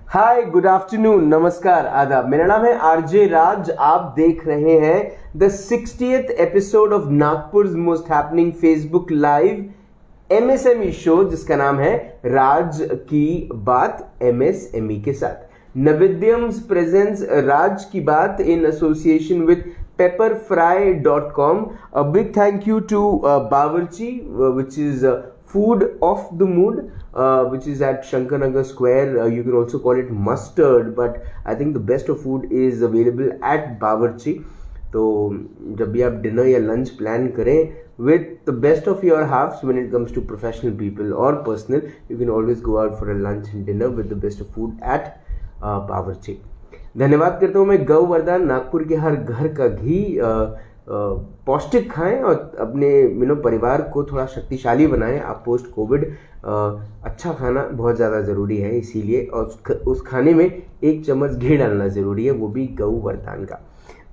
हाय, good afternoon, नमस्कार, आदाब। मेरा नाम है आरजे राज। आप देख रहे हैं the 60th episode of Nagpur most happening Facebook live MSME show, जिसका नाम है राज की बात एमएसएमई के साथ। नविद्यम्स प्रेजेंट्स राज की बात in association with pepperfry.com. A big thank you to Bawarchi, which is food of the mood, which is at Shankanagar Square. You can also call it mustard, but I think the best of food is available at Bawarchi. तो जब भी आप dinner या lunch plan करें with the best of your halves when it comes to professional people or personal, you can always go out for a lunch and dinner with the best of food at बावर्ची। धन्यवाद करता हूँ मैं गौवर्धन, नागपुर के हर घर का घी। पौष्टिक खाएं और अपने परिवार को थोड़ा शक्तिशाली बनाएं। आप पोस्ट कोविड अच्छा खाना बहुत ज़्यादा ज़रूरी है, इसीलिए और उस खाने में 1 चम्मच घी डालना ज़रूरी है, वो भी गौवर्धन का।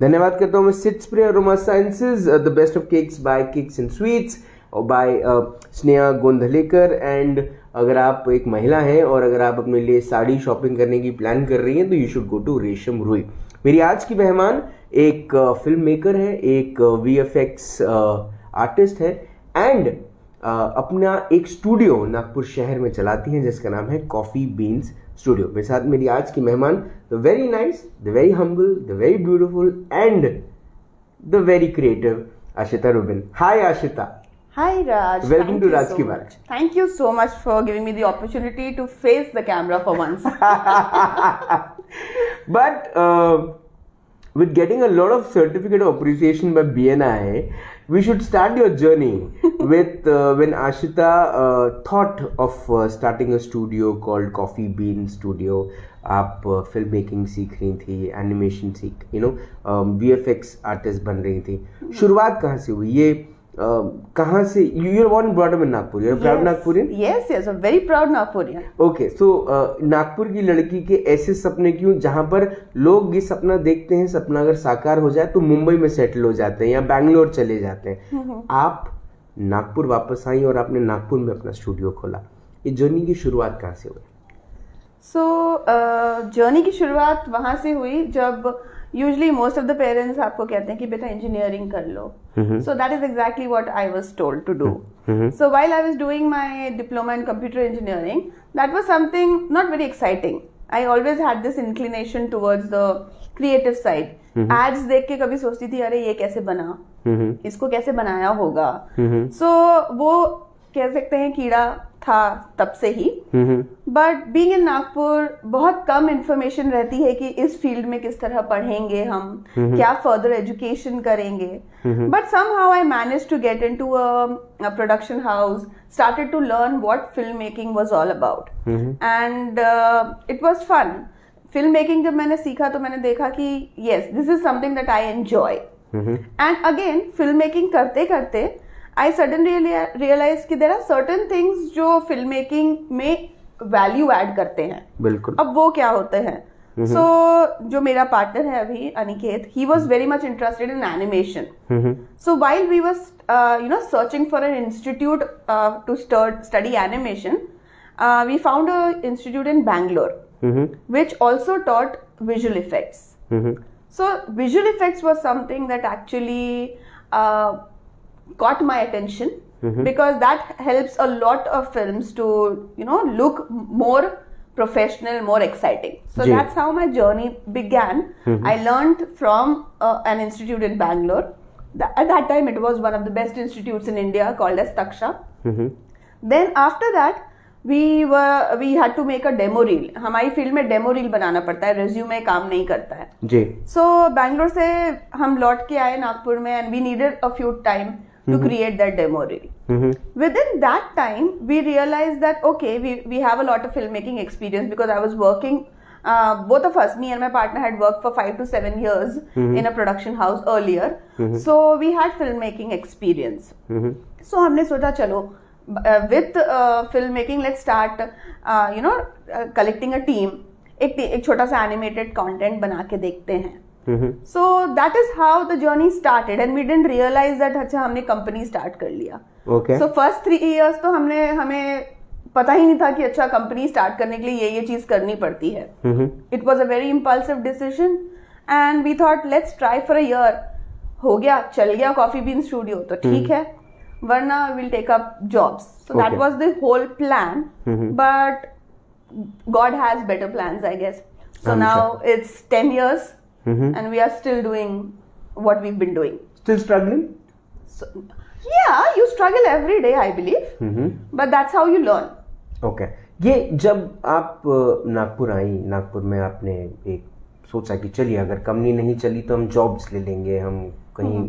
धन्यवाद करता हूँ मैं sit spray aroma sciences, the best of cakes by cakes and sweets और बाय स्नेहा गोंधलेकर। एंड अगर आप एक महिला हैं और अगर आप अपने लिए साड़ी शॉपिंग करने की प्लान कर रही हैं तो यू शुड गो टू रेशम रुई। मेरी आज की मेहमान एक फिल्म मेकर है, एक वीएफएक्स आर्टिस्ट है एंड अपना एक स्टूडियो नागपुर शहर में चलाती हैं जिसका नाम है कॉफी बीन्स स्टूडियो। मेरे साथ मेरी आज की मेहमान the very nice, the very humble, the very beautiful and the very creative Ashita Rubin. Hi Ashita. Hi Raj. Welcome to Raj Ki Baat. Thank you so much for giving me the opportunity to face the camera for once. But with getting a lot of certificate of appreciation by BNI, we should start your journey with when Ashita thought of starting a studio called Coffee Bean Studio. आप film making सीख रही थी, animation सीख VFX artist बन रही थी। शुरुआत कहाँ से हुई ये? कहाँ से? You are born and brought up in Nagpur. You are proud Nagpurian? Yes, I'm very proud Nagpurian. Okay, so Nagpur की लड़की के ऐसे सपने क्यों, जहाँ पर लोग ये सपना देखते हैं, सपना अगर साकार हो जाए तो मुंबई में सेटल हो जाते हैं या बैंगलोर चले जाते हैं। आप नागपुर वापस आई और आपने नागपुर में अपना स्टूडियो खोला। ये जर्नी की शुरुआत कहाँ से हुई? जर्नी की शुरुआत वहाँ से हुई जब usually most of the parents आपको कहते हैं कि बेटा इंजीनियरिंग कर लो। So that is exactly what I was told to do. So while I was doing my diploma in computer engineering, that was something not very exciting. I always had this inclination towards the creative side. Ads देख के कभी सोचती थी अरे ये कैसे बना, इसको कैसे बनाया होगा। सो वो कह सकते हैं कीड़ा था तब से ही। बट बीइंग इन नागपुर बहुत कम इंफॉर्मेशन रहती है कि इस फील्ड में किस तरह पढ़ेंगे हम, क्या फर्दर एजुकेशन करेंगे। But somehow I managed to get into a production house, started to learn what film making was all about and it was fun. Film making जब मैंने सीखा तो मैंने देखा कि yes, this is something that I enjoy. And again film making करते करते I suddenly realized कि there are certain things जो फिल्म मेकिंग में वैल्यू ऐड करते हैं। बिल्कुल। अब वो क्या होते हैं? So जो मेरा पार्टनर है अभी Aniket, he was very much interested in animation. So while we was searching for an institute to study animation, we found an institute in Bangalore which also taught visual effects. So visual effects was something that actually caught my attention because that helps a lot of films to look more professional, more exciting. So that's how my journey began. I learned from an institute in Bangalore. At that time it was one of the best institutes in India called as Taksha. Then after that we had to make a demo reel. हमारी field में demo reel बनाना पड़ता है, resume काम नहीं करता है जी। So Bangalore से हम लौट के आए नागपुर में and we needed a few time to create that demo reel. Within that time we realized that okay, we have a lot of filmmaking experience because I was working, both of us, me and my partner, had worked for 5 to 7 years in a production house earlier. So we had filmmaking experience. So हमने सोचा चलो with filmmaking let's start collecting a team, एक छोटा सा animated content बना के देखते हैं। So that is how the journey started and we didn't realize that अच्छा हमने कंपनी स्टार्ट कर लिया। Okay. So first 3 years तो हमें पता ही नहीं था कि अच्छा कंपनी स्टार्ट करने के लिए ये चीज करनी पड़ती है. It was a very impulsive decision and we thought let's try for a year. हो गया, चल गया कॉफी बीन स्टूडियो तो ठीक है, वरना will take up jobs. So that was the whole plan, but God has better plans, I guess. So I'm now sure. it's 10 years and we are still doing what we've been doing. Still struggling? So, yeah, you struggle every day, I believe. But that's how you learn. Okay. ये जब आप नागपुर आई, नागपुर में आपने एक सोचा कि चलिए अगर कंपनी नहीं चली तो हम जॉब्स ले लेंगे, हम कहीं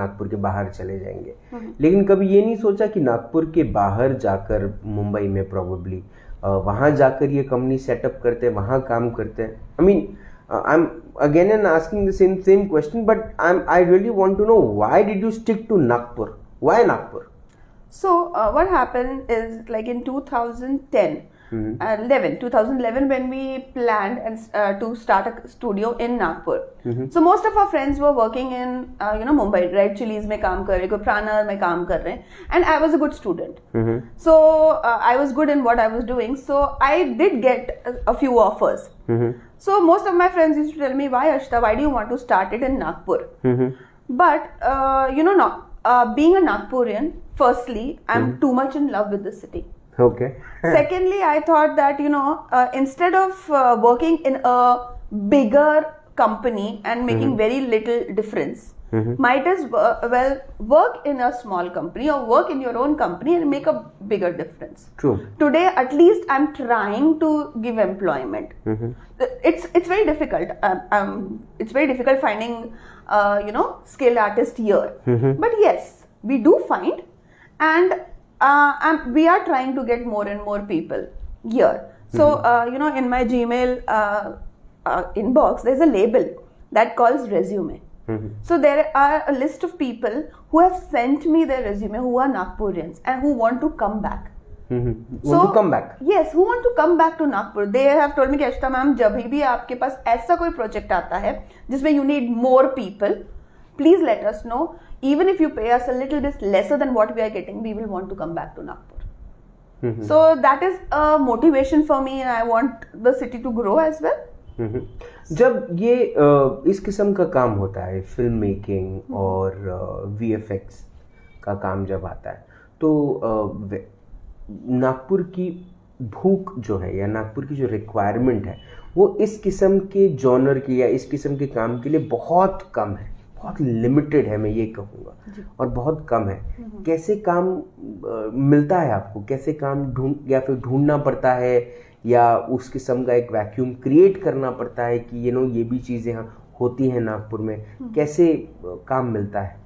नागपुर के बाहर चले जाएंगे. लेकिन कभी ये नहीं सोचा कि नागपुर के बाहर जाकर, मुंबई में प्रोबेबली वहां जाकर ये कंपनी सेटअप करते हैं, वहां काम करते हैं. I mean I am again and asking the same question, but I really want to know why did you stick to Nagpur? Why Nagpur? So what happened is like in 2011 when we planned and to start a studio in Nagpur. So most of our friends were working in Mumbai, Red Chilies में काम कर रहे, कोई प्राणा में काम कर रहे, and I was a good student. So I was good in what I was doing. So I did get a few offers. So most of my friends used to tell me, why Ashita, why do you want to start it in Nagpur? But being a Nagpurian, firstly, I'm too much in love with the city. Okay. Secondly, I thought that instead of working in a bigger company and making very little difference, might as well work in a small company or work in your own company and make a bigger difference. True. Today, at least I'm trying to give employment. It's very difficult. It's very difficult finding skilled artists here. But yes, we do find, and we are trying to get more and more people here. So in my Gmail inbox, there's a label that calls resume. So there are a list of people who have sent me their resume, who are Nagpurians and who want to come back. Want to come back? Yes, who want to come back to Nagpur. They have told me कि अष्टा ma'am, जब भी आपके पास ऐसा कोई project आता है जिसमें you need more people, please let us know. Even if you pay us a little bit lesser than what we are getting, we will want to come back to Nagpur. So that is a motivation for me, and I want the city to grow as well. जब ये इस किस्म का काम होता है, film making और VFX का काम जब आता है, तो नागपुर की भूख जो है या नागपुर की जो रिक्वायरमेंट है वो इस किस्म के जॉनर की या इस किस्म के काम के लिए बहुत कम है, बहुत लिमिटेड है, मैं ये कहूँगा, और बहुत कम है. कैसे काम मिलता है आपको? कैसे काम ढूंढना पड़ता है, या उस किस्म का एक वैक्यूम क्रिएट करना पड़ता है कि ये भी चीज़ें होती हैं नागपुर में? कैसे काम मिलता है?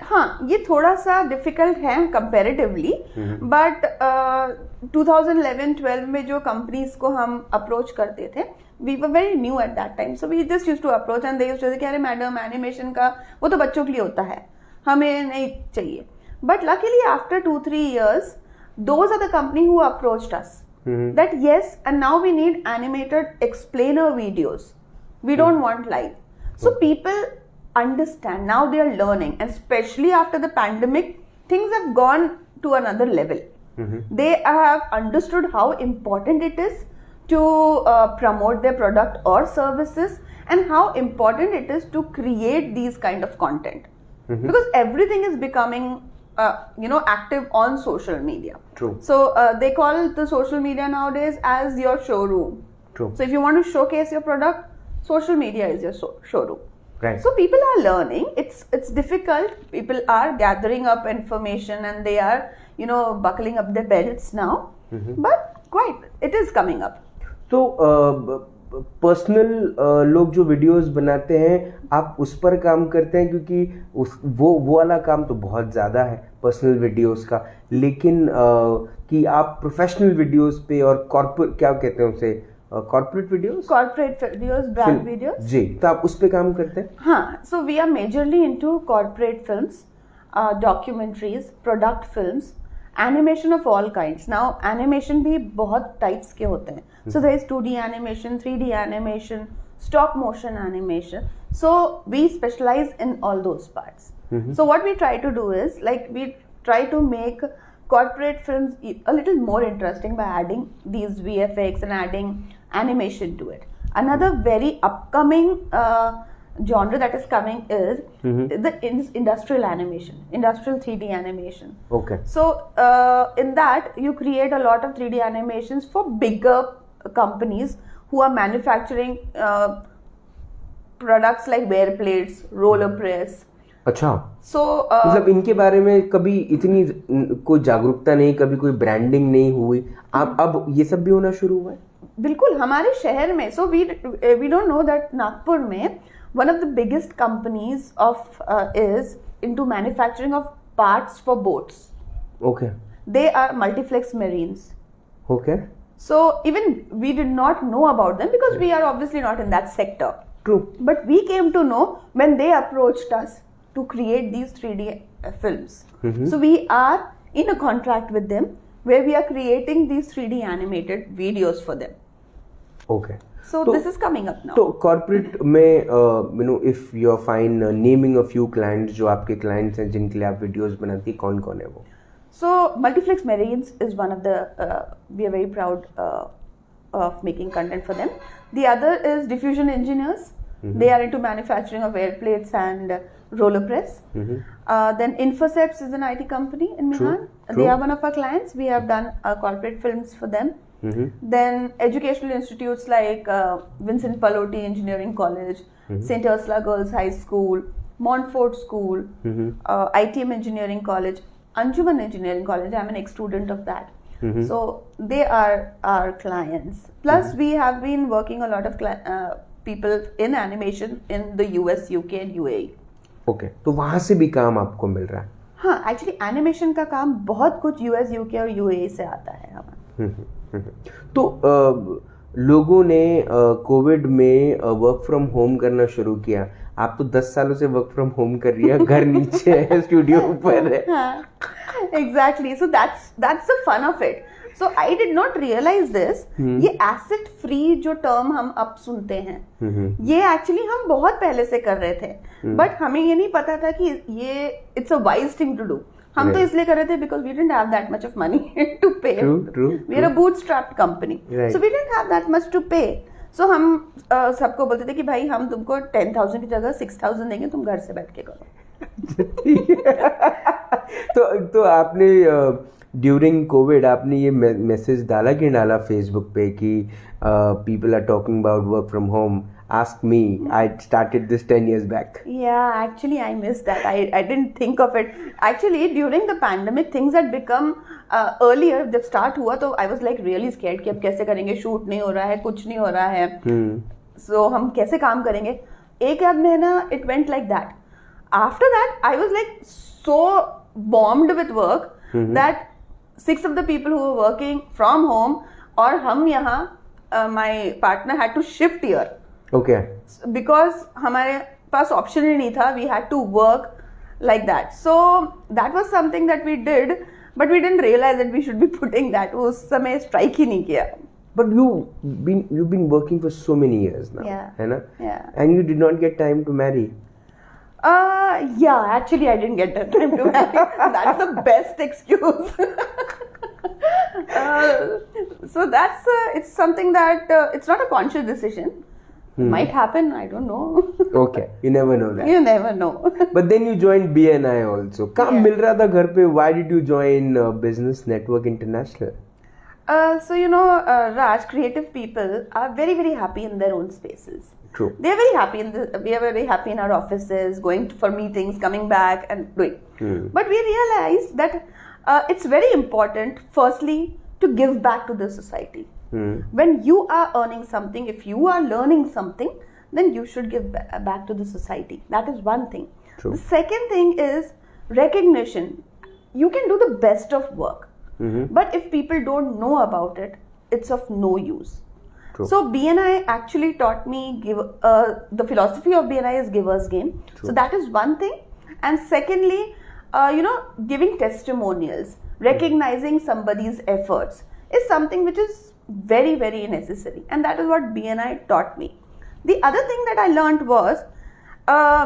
हाँ, ये थोड़ा सा डिफिकल्ट है कंपैरेटिवली, बट 2011-12 में जो कंपनीज को हम अप्रोच करते थे, we were very new at that time, so we just used to approach and they used to say कि अरे मैडम, एनिमेशन का वो तो बच्चों के लिए होता है, हमें नहीं चाहिए. But luckily after 2-3 years, those are the company who approached us. That yes, and now we need animated explainer videos. We don't want live. So people understand, now they are learning, and especially after the pandemic, things have gone to another level. They have understood how important it is to promote their product or services, and how important it is to create these kind of content, because everything is becoming active on social media. True. So they call the social media nowadays as your showroom. True. So if you want to showcase your product, social media is your showroom. Right. So people are learning. It's difficult. People are gathering up information and they are buckling up their belts now. But quite, it is coming up. तो personal लोग जो videos बनाते हैं, आप उस पर काम करते हैं, क्योंकि वो वाला काम तो बहुत ज़्यादा है पर्सनल वीडियोस का, लेकिन कि आप प्रोफेशनल वीडियोस पे और कॉर्पोरेट, क्या कहते हैं उसे, कॉर्पोरेट वीडियोस, ब्रांड वीडियोस, जी, तो आप उस पे काम करते हैं? हाँ, so we are majorly into corporate films, documentaries, product films, animation of all kinds. Now animation भी बहुत टाइप्स के होते हैं. So there is 2D animation, 3D animation, stop motion animation. So we specialize in all those parts. So what we try to do is, like, we try to make corporate films a little more interesting by adding these VFX and adding animation to it. Another very upcoming genre that is coming is the industrial animation, industrial 3D animation. Okay. So in that you create a lot of 3D animations for bigger companies who are manufacturing products like wear plates, roller press. अच्छा, So मतलब इनके बारे में कभी इतनी कोई जागरूकता नहीं, कभी कोई ब्रांडिंग नहीं हुई, अब ये सब भी होना शुरू हुआ है? बिल्कुल हमारे शहर में. So we don't know that Nagpur में one of the biggest companies of is into manufacturing of parts for boats. Okay. They are Multiplex Marines. Okay. So even we did not know about them because we are obviously not in that sector. True. But we came to know when they approached us to create these 3D films. So we are in a contract with them where we are creating these 3D animated videos for them. Okay. So this is coming up now. तो corporate में if you are fine naming a few clients जो आपके clients हैं जिनके लिए आप videos बनाती हैं, कौन है वो? So Multiplex Marines is one of the we are very proud of making content for them. The other is Diffusion Engineers. They are into manufacturing of air plates and roller press. Then Infoceps is an IT company in Milan. They are one of our clients. We have done corporate films for them. Then educational institutes like Vincent Pallotti Engineering College, St. Ursula Girls High School, Montfort School, ITM Engineering College, Anjuman Engineering College. I'm an ex-student of that. So they are our clients. Plus we have been working a lot of people in animation in the US, UK and UAE. Okay. तो वहाँ से भी काम आपको मिल रहा है? हाँ, actually animation का काम बहुत कुछ US, UK और UAE से आता है हमें. तो लोगों ने कोविड में वर्क फ्रॉम होम करना शुरू किया. आप तो 10 सालों से वर्क फ्रॉम होम कर रही है, घर नीचे है, स्टूडियो ऊपर है. Exactly. So that's the fun of it. So I did not realise this. ये एसेट फ्री जो टर्म हम अब सुनते हैं, ये एक्चुअली हम बहुत पहले से कर रहे थे, बट हमें ये नहीं पता था कि ये it's a wise thing to do. हम तो इसलिए कर रहे थे because we didn't have that much of money to pay. We are a bootstrapped company, so we didn't have that much to pay. So हम सबको बोलते थे कि भाई हम तुमको 10,000 की जगह 6,000 देंगे, तुम घर से बैठ के करो. तो आपने ड्यूरिंग कोविड आपने ये मैसेज डाला कि डाला फेसबुक पे कि people are talking about work from home? Ask me. I started this 10 years back. Yeah, actually I missed that. I didn't think of it. Actually during the pandemic things had become earlier. जब start हुआ तो I was like really scared कि अब कैसे करेंगे, shoot नहीं हो रहा है, कुछ नहीं हो रहा है. So हम कैसे काम करेंगे? एक आध महीना it went like that. After that I was like so bombed with work that 6 of the people who were working from home और हम यहाँ my partner had to shift here. Okay. Because हमारे पास ऑप्शन ही नहीं था. We had to work like that. So that was something that we did, but we didn't realize that we should be putting that. उस समय strike ही नहीं किया. But you've been working for so many years now, है ना? Yeah. And you did not get time to marry. Yeah, actually I didn't get that time to marry. That's the best excuse. So that's it's something that it's not a conscious decision. Might happen, I don't know. Okay, you never know that. You never know. But then you joined BNI also. काम मिल रहा था घर पे. Why did you join Business Network International? So you know, Raj, creative people are very very happy in their own spaces. True. They are very happy we are very happy in our offices, going for meetings, coming back and doing. But we realized that it's very important, firstly, to give back to the society. When you are earning something, if you are learning something, then you should give back to the society. That is one thing. True. The second thing is recognition. You can do the best of work, but if people don't know about it, it's of no use. True. So BNI actually taught me the philosophy of BNI is giver's game. True. So that is one thing. And secondly, giving testimonials, recognizing somebody's efforts is something which is very very necessary, and that is what BNI taught me. The other thing that I learned was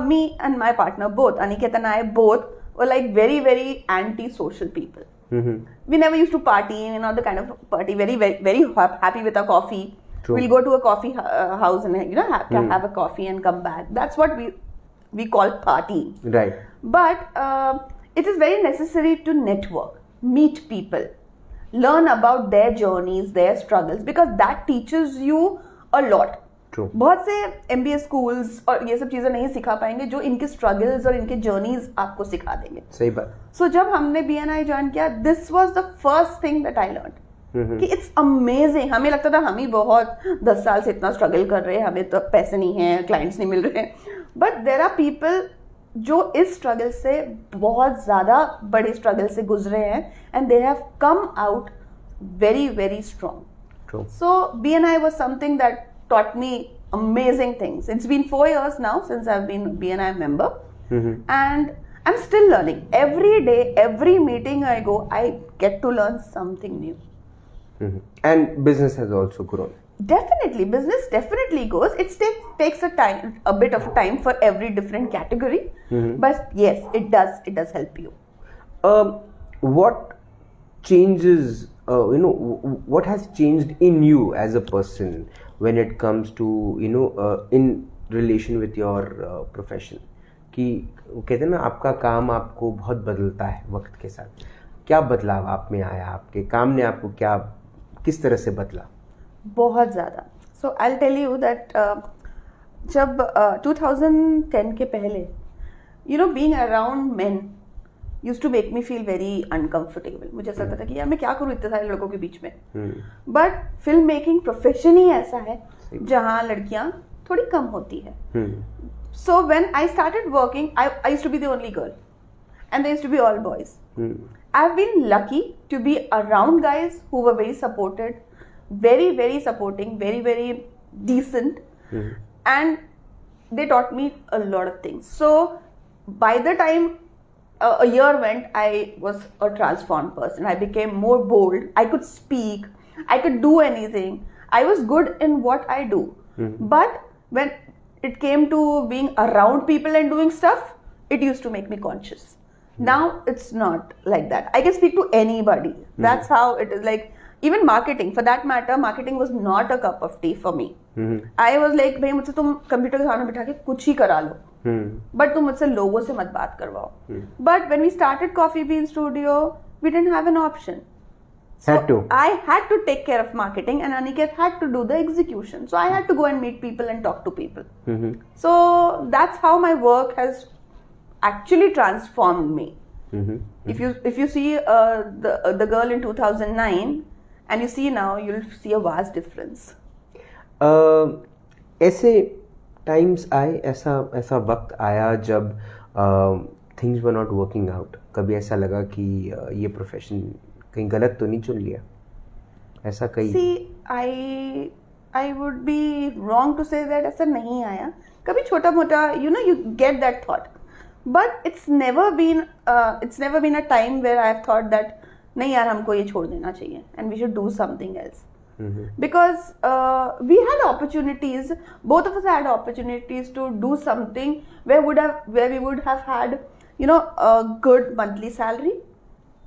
me and my partner both, Aniket and I both, were like very very anti-social people. We never used to party, you know, the kind of party, very, very, very happy with our coffee. True. We'll go to a coffee house and, you know, have a coffee and come back. That's what we call partying. Right. But it is very necessary to network, meet people, learn about their journeys, their struggles, because that teaches you a lot. True. बहुत से MBA schools और ये सब चीजें नहीं सिखा पाएंगे जो इनके struggles और इनके journeys आपको सिखा देंगे. सही बात. So जब हमने BNI ज्वाइन किया, this was the first thing that I learned. कि it's amazing. हमें लगता था हम ही बहुत 10 साल से इतना struggle कर रहे हैं, हमें तो पैसे नहीं हैं, clients नहीं मिल रहे हैं. But there are people जो इस struggle से बहुत ज़्यादा बड़े struggle से गुजरे हैं and they have come out very, very strong. True. So BNI was something that taught me amazing things. It's been 4 years now since I've been a BNI member, and I'm still learning. Every day, every meeting I go, I get to learn something new. And business has also grown. Definitely, business definitely grows. It takes a bit of time for every different category, but yes, it does help you. What changes? What has changed in you as a person when it comes to in relation with your profession? कि कहते हैं ना, आपका काम आपको बहुत बदलता है वक्त के साथ. क्या बदलाव आप में आया? आपके काम ने आपको किस तरह से बदला? बहुत ज़्यादा. So I'll tell you that जब 2010 के पहले, being around men used to make me feel very uncomfortable. मुझे ऐसा लगता था कि यार मैं क्या करूँ इतने सारे लड़कों के बीच में. But फिल्म मेकिंग प्रोफेशन ही ऐसा है जहाँ लड़कियाँ थोड़ी कम होती है. So when I started working, I used to be the only girl, and they used to be all boys. I've been lucky to be around guys who were very supported, very, very supporting, very, very decent, and they taught me a lot of things. So by the time a year went, I was a transformed person. I became more bold. I could speak. I could do anything. I was good in what I do. But when it came to being around people and doing stuff, it used to make me conscious. Now it's not like that. I can speak to anybody. That's how it is. Like even marketing, for that matter, marketing was not a cup of tea for me. I was like, भाई मुझसे तुम computer के सामने बिठा के कुछ ही करा लो. But तुम मुझसे लोगों से मत बात करवाओ. But when we started Coffee Bean Studio, we didn't have an option. So I had to take care of marketing, and Aniket had to do the execution. So I had to go and meet people and talk to people. So that's how my work has actually transformed me. If you see the girl in 2009 and you see now, you'll see a vast difference. ऐसे times आए, ऐसा वक्त आया जब things were not working out? कभी ऐसा लगा कि ये प्रोफेशन कहीं गलत तो नहीं चुन लिया? ऐसा कहीं? See, I would be wrong to say that ऐसा नहीं आया. कभी छोटा मोटा, you get that thought. But it's never been a time where I've thought that नहीं यार हमको ये छोड़ देना चाहिए and we should do something else. Because we had opportunities, both of us had opportunities to do something where we would have had a good monthly salary.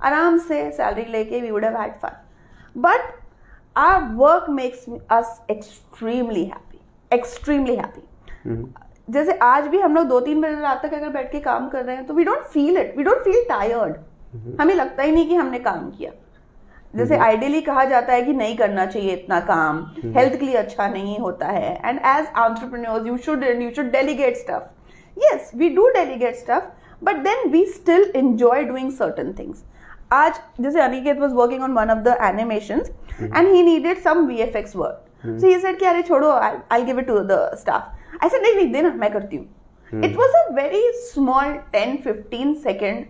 आराम से salary लेके we would have had fun. But our work makes us extremely happy. जैसे आज भी हम लोग 2-3 बजे रात तक अगर बैठ के काम कर रहे हैं तो we don't feel tired. हमें लगता ही नहीं कि हमने काम किया. जैसे आइडियली कहा जाता है कि नहीं करना चाहिए इतना काम, हेल्थ के लिए अच्छा नहीं होता है, and as entrepreneurs you should delegate stuff. Yes, we do delegate stuff, but then we still enjoy doing certain things. आज जैसे Aniket was working on one of the animations and he needed some VFX work. So he said कि अरे छोड़ो, I'll give it to the staff. I said नहीं देना, मैं करती हूँ. It was a very small 10-15 second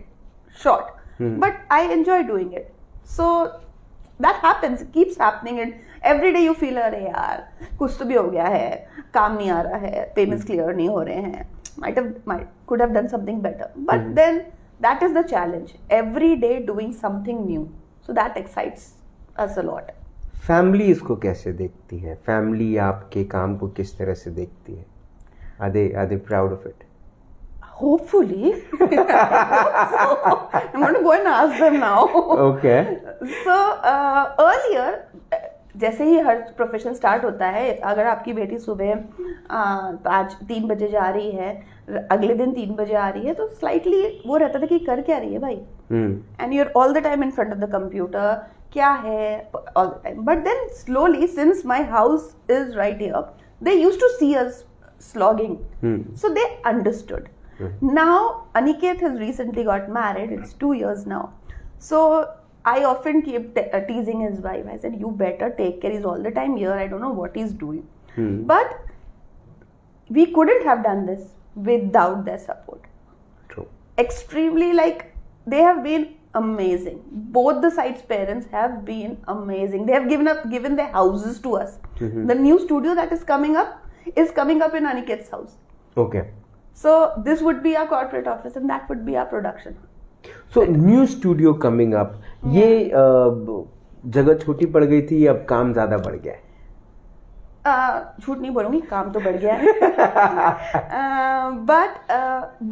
shot, but I enjoy doing it. So that happens, it keeps happening, and every day you feel अरे यार कुछ तो भी हो गया है, काम नहीं आ रहा है, payments clear नहीं हो रहे हैं, could have done something better. But then that is the challenge, every day doing something new. So that excites us a lot. Family इसको कैसे देखती है? फैमिली आपके काम को किस तरह से देखती है? Are they proud of it? Hopefully. I'm going to go and ask them now. Okay. So earlier, जैसे ही हर प्रोफेशन स्टार्ट होता है, अगर आपकी बेटी सुबह 3 बजे जा रही है, अगले दिन 3 बजे आ रही है, तो स्लाइटली वो रहता था कि कर क्या रही है भाई, and your all the time in front of the computer, क्या है all the time. But then slowly, since my house is right here, they used to see us slogging. So they understood. Now Aniket has recently got married. It's 2 years now. So I often keep teasing his wife. I said, you better take care. He's all the time here. I don't know what he's doing. But we couldn't have done this without their support. True. Extremely, like, they have been amazing. Both the sides' parents have been amazing. They have given their houses to us. The new studio that is coming up in Aniket's house. Okay. So this would be our corporate office and that would be our production. So new studio coming up. ये जगह छोटी पड़ गई थी, अब काम ज्यादा बढ़ गया है? झूठ नहीं बोलूंगी, काम तो बढ़ गया है. बट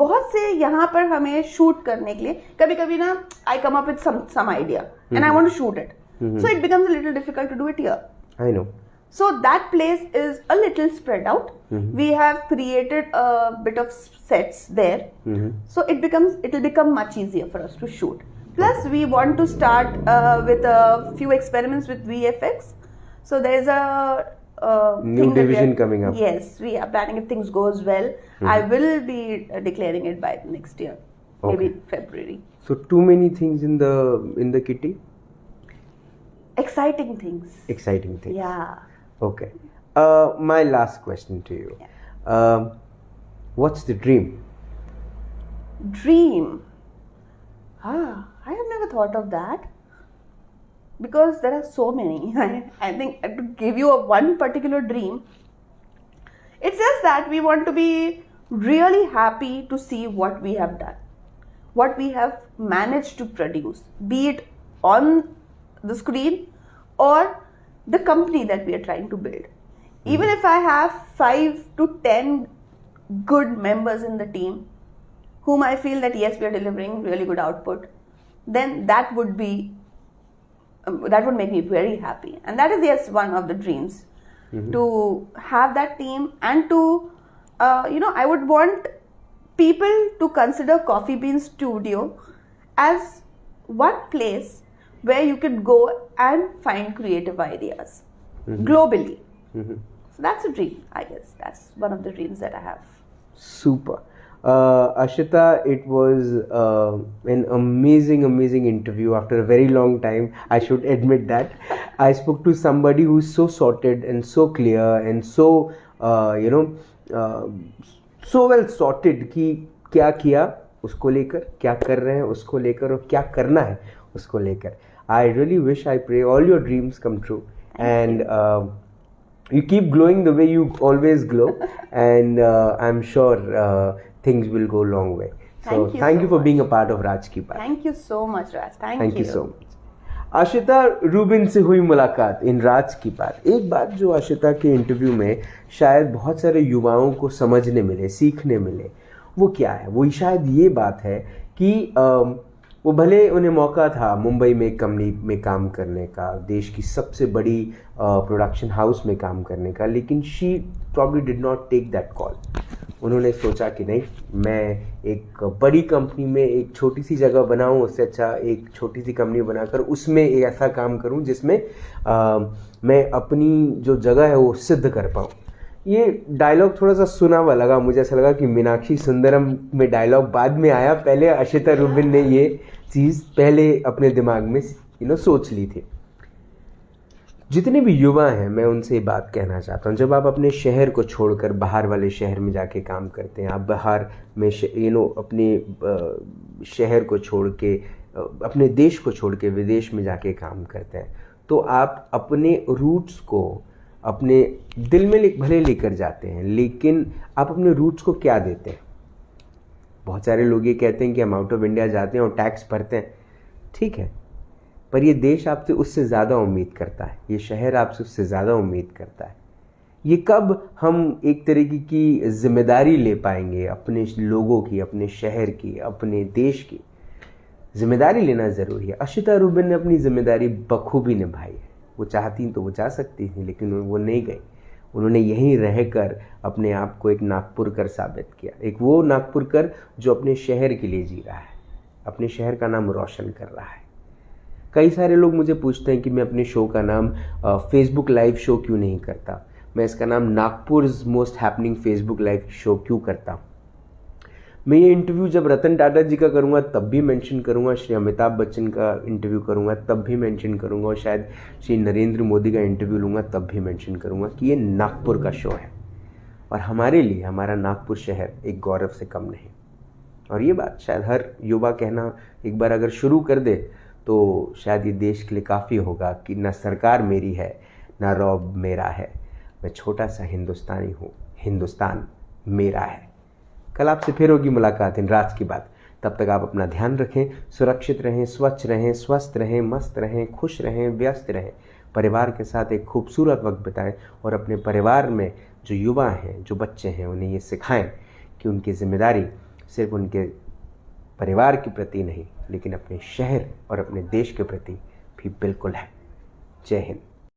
बहुत से यहाँ पर हमें शूट करने के लिए कभी कभी ना, I come up with some idea and I want to shoot it, so it becomes a little difficult to do it here. I know. So that place is a little spread out. We have created a bit of sets there. So it will become much easier for us to shoot. Plus we want to start with a few experiments with VFX. So there's a new division coming up. Yes, we are planning, if things goes well. I will be declaring it by next year, maybe February. So too many things in the kitty? Exciting things. Exciting things. Yeah. Okay. My last question to you. What's the dream? Dream? I have never thought of that. Because there are so many. I think to give you one particular dream, it's just that we want to be really happy to see what we have done. What we have managed to produce. Be it on the screen or the company that we are trying to build. Even if I have 5 to 10 good members in the team whom I feel that yes, we are delivering really good output, then that would make me very happy. And that is, yes, one of the dreams, to have that team and to I would want people to consider Coffee Bean Studio as one place where you could go and find creative ideas globally. So that's a dream, I guess. That's one of the dreams that I have. Super. Ashita, it was an amazing interview after a very long time. I should admit that. I spoke to somebody who's so sorted and so clear and so, so well sorted कि क्या किया उसको लेकर, क्या कर रहे हैं उसको लेकर और क्या करना है उसको लेकर. I really wish, I pray all your dreams come true. And you keep glowing the way you always glow. And I'm sure things will go a long way. So thank you for being a part of Raj Ki Baat. Thank you so much, Raj. Thank you so much. Ashita Rubin से हुई मुलाकात इन राज की बात. एक बात जो आशिता के interview में शायद बहुत सारे युवाओं को समझने मिले, सीखने मिले, वो क्या है? वो शायद ये बात है कि वो भले उन्हें मौका था मुंबई में एक कंपनी में काम करने का, देश की सबसे बड़ी प्रोडक्शन हाउस में काम करने का, लेकिन she probably did not take that call. उन्होंने सोचा कि नहीं, मैं एक बड़ी कंपनी में एक छोटी सी जगह बनाऊं, उससे अच्छा एक छोटी सी कंपनी बनाकर उसमें एक ऐसा काम करूं जिसमें मैं अपनी जो जगह है वो सिद्ध कर पाऊं. ये डायलॉग थोड़ा सा सुना हुआ लगा, मुझे ऐसा लगा कि मीनाक्षी सुंदरम में डायलॉग बाद में आया, पहले आशिता रूबिन ने ये चीज़ पहले अपने दिमाग में सोच ली थी. जितने भी युवा हैं, मैं उनसे ये बात कहना चाहता हूँ, जब आप अपने शहर को छोड़कर बाहर वाले शहर में जाके काम करते हैं, आप बाहर में अपने शहर को छोड़ के, अपने देश को छोड़ के विदेश में जाके काम करते हैं, तो आप अपने रूट्स को अपने दिल में भले लेकर जाते हैं, लेकिन आप अपने रूट्स को क्या देते हैं? बहुत सारे लोग ये कहते हैं कि हम आउट ऑफ इंडिया जाते हैं और टैक्स भरते हैं. ठीक है, पर ये देश आपसे उससे ज़्यादा उम्मीद करता है, ये शहर आपसे उससे ज़्यादा उम्मीद करता है ये कब हम एक तरीके की जिम्मेदारी ले पाएंगे अपने लोगों की, अपने शहर की, अपने देश की? जिम्मेदारी लेना ज़रूरी है। अशिता रूबिन ने अपनी जिम्मेदारी बखूबी निभाई है। वो चाहती तो वो जा सकती थी, लेकिन वो नहीं गई। उन्होंने यहीं रहकर अपने आप को एक नागपुरकर साबित किया, एक वो नागपुरकर जो अपने शहर के लिए जी रहा है, अपने शहर का नाम रोशन कर रहा है। कई सारे लोग मुझे पूछते हैं कि मैं अपने शो का नाम फेसबुक लाइव शो क्यों नहीं करता, मैं इसका नाम Nagpur's most happening Facebook live show क्यों करता हूँ। मैं ये इंटरव्यू जब रतन टाटा जी का करूँगा तब भी मेंशन करूँगा, श्री अमिताभ बच्चन का इंटरव्यू करूँगा तब भी मेंशन करूँगा, और शायद श्री नरेंद्र मोदी का इंटरव्यू लूँगा तब भी मेंशन करूँगा कि ये नागपुर का शो है और हमारे लिए हमारा नागपुर शहर एक गौरव से कम नहीं। और ये बात शायद हर युवा कहना एक बार अगर शुरू कर दे तो शायद ये देश के लिए काफ़ी होगा कि ना सरकार मेरी है, ना रौब मेरा है, मैं छोटा सा हिंदुस्तानी हूँ, हिंदुस्तान मेरा है। कल आपसे फिर होगी मुलाकात इन राज की बात। तब तक आप अपना ध्यान रखें, सुरक्षित रहें, स्वच्छ रहें, स्वस्थ रहें, मस्त रहें, खुश रहें, व्यस्त रहें, परिवार के साथ एक खूबसूरत वक्त बिताएं और अपने परिवार में जो युवा हैं, जो बच्चे हैं, उन्हें ये सिखाएं कि उनकी जिम्मेदारी सिर्फ उनके परिवार के प्रति नहीं, लेकिन अपने शहर और अपने देश के प्रति भी बिल्कुल है। जय हिंद।